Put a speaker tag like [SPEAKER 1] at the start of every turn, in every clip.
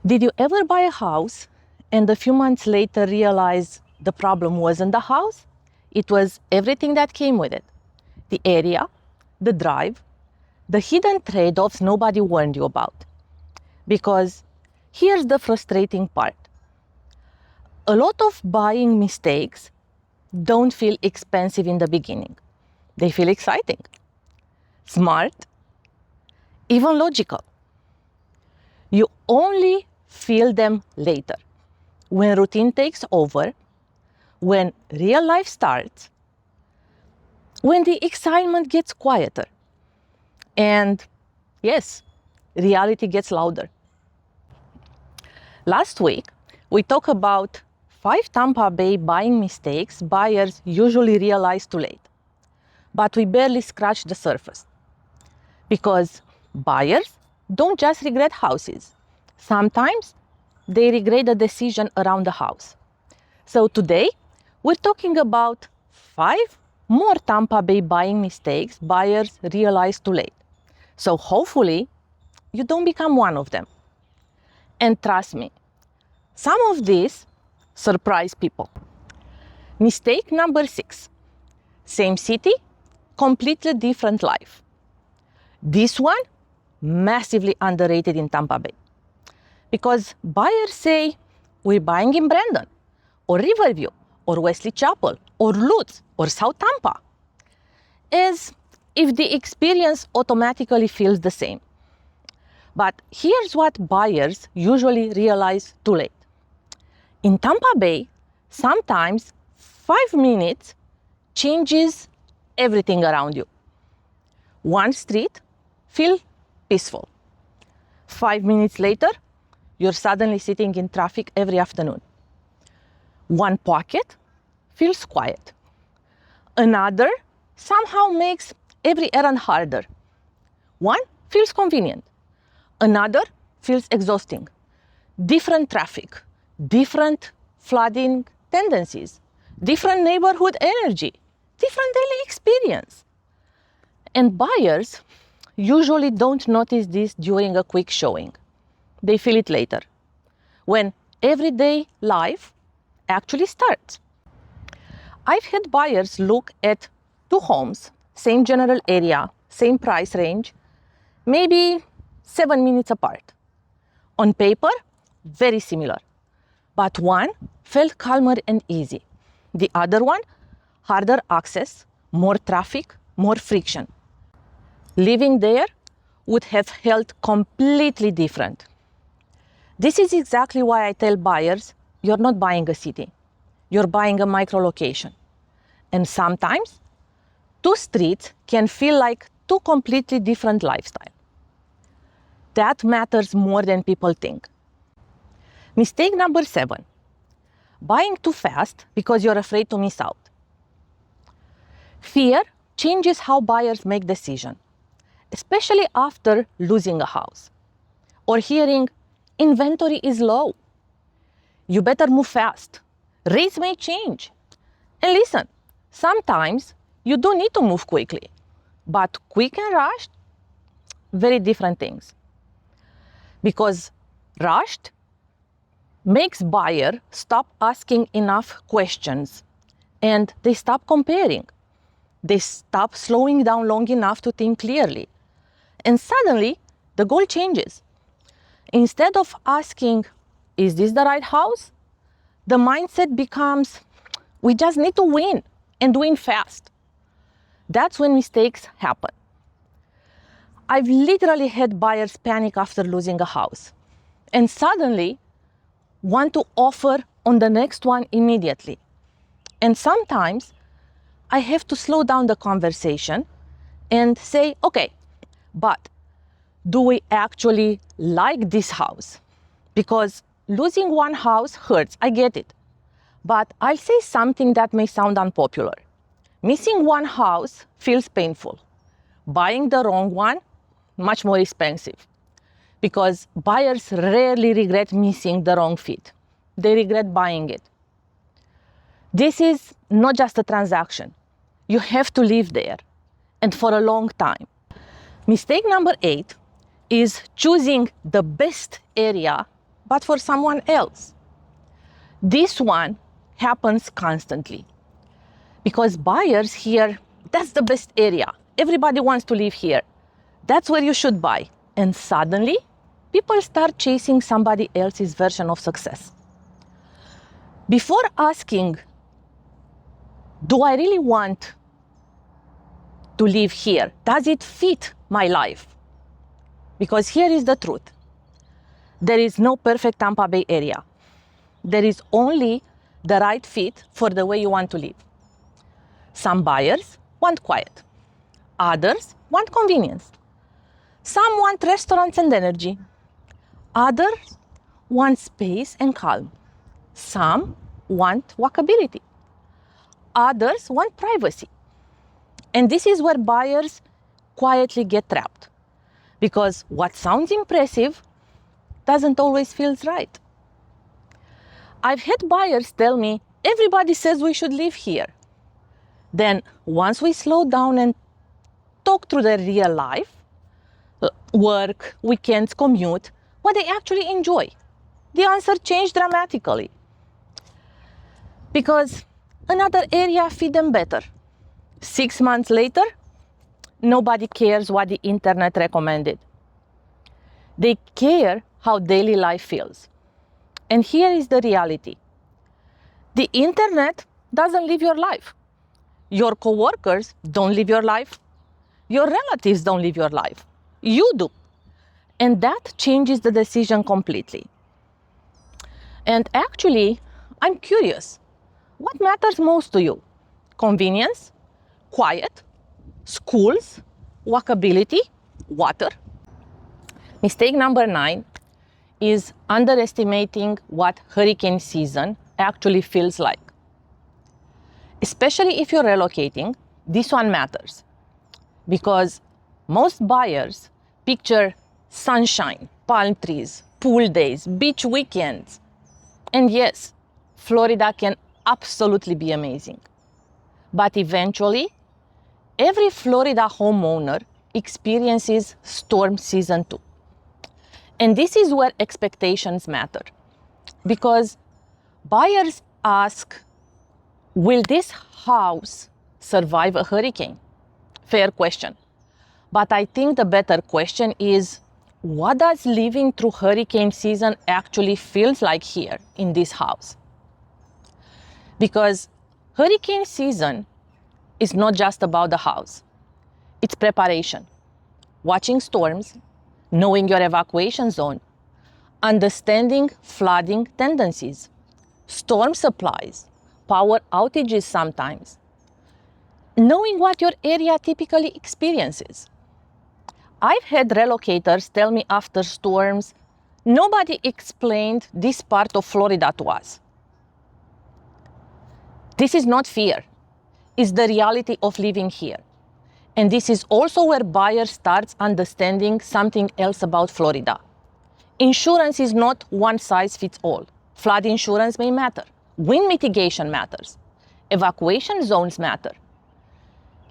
[SPEAKER 1] Did you ever buy a house and a few months later realize the problem wasn't the house? It was everything that came with it. The area, the drive, the hidden trade-offs nobody warned you about. Because here's the frustrating part. A lot of buying mistakes don't feel expensive in the beginning. They feel exciting, smart, even logical. You only feel them later, when routine takes over, when real life starts, when the excitement gets quieter. And yes, reality gets louder. Last week, we talked about 5 Tampa Bay buying mistakes buyers usually realize too late. But we barely scratched the surface. Because buyers don't just regret houses. Sometimes they regret the decision around the house. So today, we're talking about 5 more Tampa Bay buying mistakes buyers realize too late. So hopefully, you don't become one of them. And trust me, some of these surprise people. Mistake number 6. Same city, completely different life. This one, massively underrated in Tampa Bay. Because buyers say, we're buying in Brandon, or Riverview, or Wesley Chapel, or Lutz, or South Tampa. As if the experience automatically feels the same. But here's what buyers usually realize too late. In Tampa Bay, sometimes 5 minutes changes everything around you. One street feels peaceful. 5 minutes later, you're suddenly sitting in traffic every afternoon. One pocket feels quiet. Another somehow makes every errand harder. One feels convenient. Another feels exhausting. Different traffic, different flooding tendencies, different neighborhood energy, different daily experience. And buyers usually don't notice this during a quick showing. They feel it later, when everyday life actually starts. I've had buyers look at 2 homes, same general area, same price range, maybe 7 minutes apart. On paper, very similar. But one felt calmer and easy. The other one, harder access, more traffic, more friction. Living there would have felt completely different. This is exactly why I tell buyers, you're not buying a city. You're buying a micro-location. And sometimes, 2 streets can feel like 2 completely different lifestyles. That matters more than people think. Mistake number 7. Buying too fast because you're afraid to miss out. Fear changes how buyers make decisions, especially after losing a house or hearing inventory is low. You better move fast. Rates may change. And listen, sometimes you don't need to move quickly, but quick and rushed, very different things. Because rushed makes buyer stop asking enough questions and they stop comparing. They stop slowing down long enough to think clearly. And suddenly, the goal changes. Instead of asking, is this the right house? The mindset becomes, we just need to win and win fast. That's when mistakes happen. I've literally had buyers panic after losing a house and suddenly want to offer on the next one immediately. And sometimes I have to slow down the conversation and say, okay, but do we actually like this house? Because losing one house hurts, I get it. But I'll say something that may sound unpopular. Missing one house feels painful. Buying the wrong one, much more expensive. Because buyers rarely regret missing the wrong fit. They regret buying it. This is not just a transaction. You have to live there, and for a long time. Mistake number 8 is choosing the best area but for someone else. This one happens constantly because buyers hear, that's the best area. Everybody wants to live here. That's where you should buy. And suddenly, people start chasing somebody else's version of success. Before asking, do I really want to live here? Does it fit my life? Because here is the truth. There is no perfect Tampa Bay area. There is only the right fit for the way you want to live. Some buyers want quiet. Others want convenience. Some want restaurants and energy. Others want space and calm. Some want walkability. Others want privacy. And this is where buyers quietly get trapped, because what sounds impressive doesn't always feel right. I've had buyers tell me, everybody says we should live here. Then once we slow down and talk through their real life, work, weekends, commute, what they actually enjoy, the answer changed dramatically. Because another area fit them better. 6 months later, nobody cares what the internet recommended. They care how daily life feels. And here is the reality. The internet doesn't live your life. Your coworkers don't live your life. Your relatives don't live your life. You do. And that changes the decision completely. And actually, I'm curious, what matters most to you? Convenience? Quiet? Schools? Walkability? Water? Mistake number 9 is underestimating what hurricane season actually feels like. Especially if you're relocating, this one matters. Because most buyers picture sunshine, palm trees, pool days, beach weekends. And yes, Florida can absolutely be amazing. But eventually, every Florida homeowner experiences storm season too. And this is where expectations matter. Because buyers ask, will this house survive a hurricane? Fair question. But I think the better question is, what does living through hurricane season actually feels like here in this house? Because hurricane season is not just about the house. It's preparation, watching storms, knowing your evacuation zone, understanding flooding tendencies, storm supplies, power outages sometimes, knowing what your area typically experiences. I've had relocators tell me after storms, nobody explained this part of Florida to us. This is not fear. It's the reality of living here. And this is also where buyer starts understanding something else about Florida. Insurance is not one size fits all. Flood insurance may matter. Wind mitigation matters. Evacuation zones matter.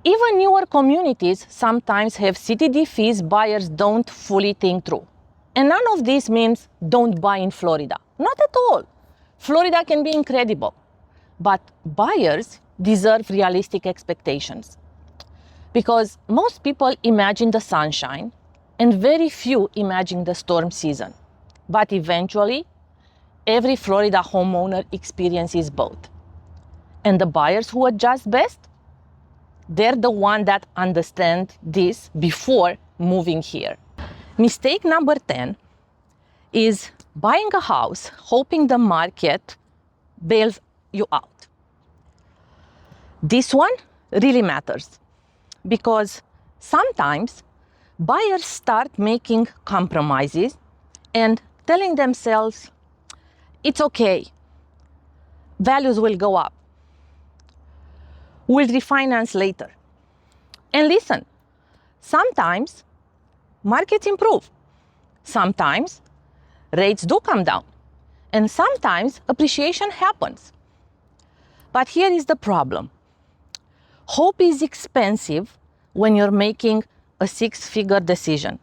[SPEAKER 1] Even newer communities sometimes have CTD fees buyers don't fully think through. And none of this means don't buy in Florida. Not at all. Florida can be incredible. But buyers deserve realistic expectations. Because most people imagine the sunshine and very few imagine the storm season. But eventually, every Florida homeowner experiences both. And the buyers who adjust best, they're the ones that understand this before moving here. Mistake number 10 is buying a house hoping the market bails you out. This one really matters because sometimes buyers start making compromises and telling themselves, it's okay, values will go up, we'll refinance later. And listen, sometimes markets improve, sometimes rates do come down, and sometimes appreciation happens. But here is the problem. Hope is expensive when you're making a 6-figure decision.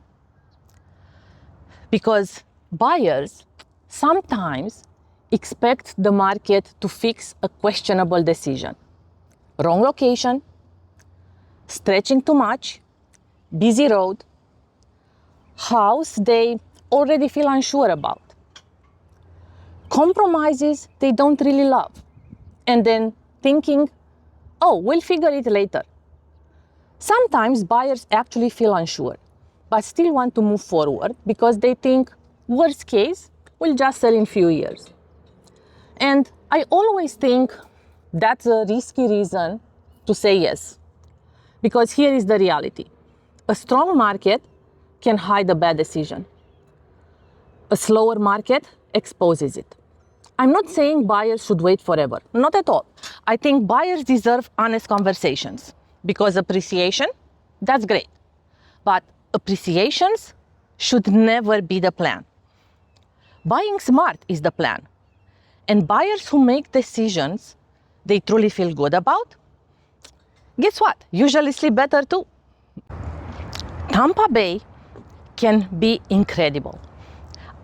[SPEAKER 1] Because buyers sometimes expect the market to fix a questionable decision. Wrong location, stretching too much, busy road, house they already feel unsure about, compromises they don't really love, and then thinking, oh, we'll figure it later. Sometimes buyers actually feel unsure, but still want to move forward because they think, worst case, we'll just sell in few years. And I always think that's a risky reason to say yes, because here is the reality. A strong market can hide a bad decision. A slower market exposes it. I'm not saying buyers should wait forever, not at all. I think buyers deserve honest conversations because appreciation, that's great. But appreciations should never be the plan. Buying smart is the plan. And buyers who make decisions they truly feel good about, guess what? Usually sleep better too. Tampa Bay can be incredible.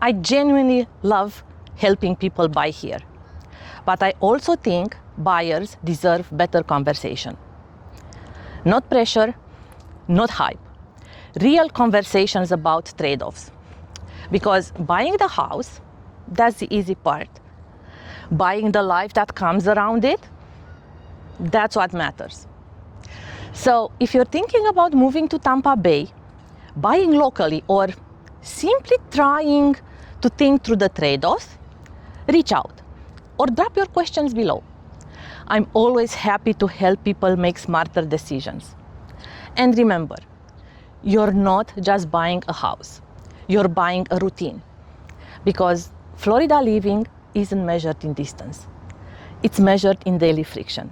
[SPEAKER 1] I genuinely love helping people buy here. But I also think buyers deserve better conversation. Not pressure, not hype. Real conversations about trade-offs. Because buying the house, that's the easy part. Buying the life that comes around it, that's what matters. So if you're thinking about moving to Tampa Bay, buying locally, or simply trying to think through the trade-offs, reach out or drop your questions below. I'm always happy to help people make smarter decisions. And remember, you're not just buying a house, you're buying a routine. Because Florida living isn't measured in distance, it's measured in daily friction.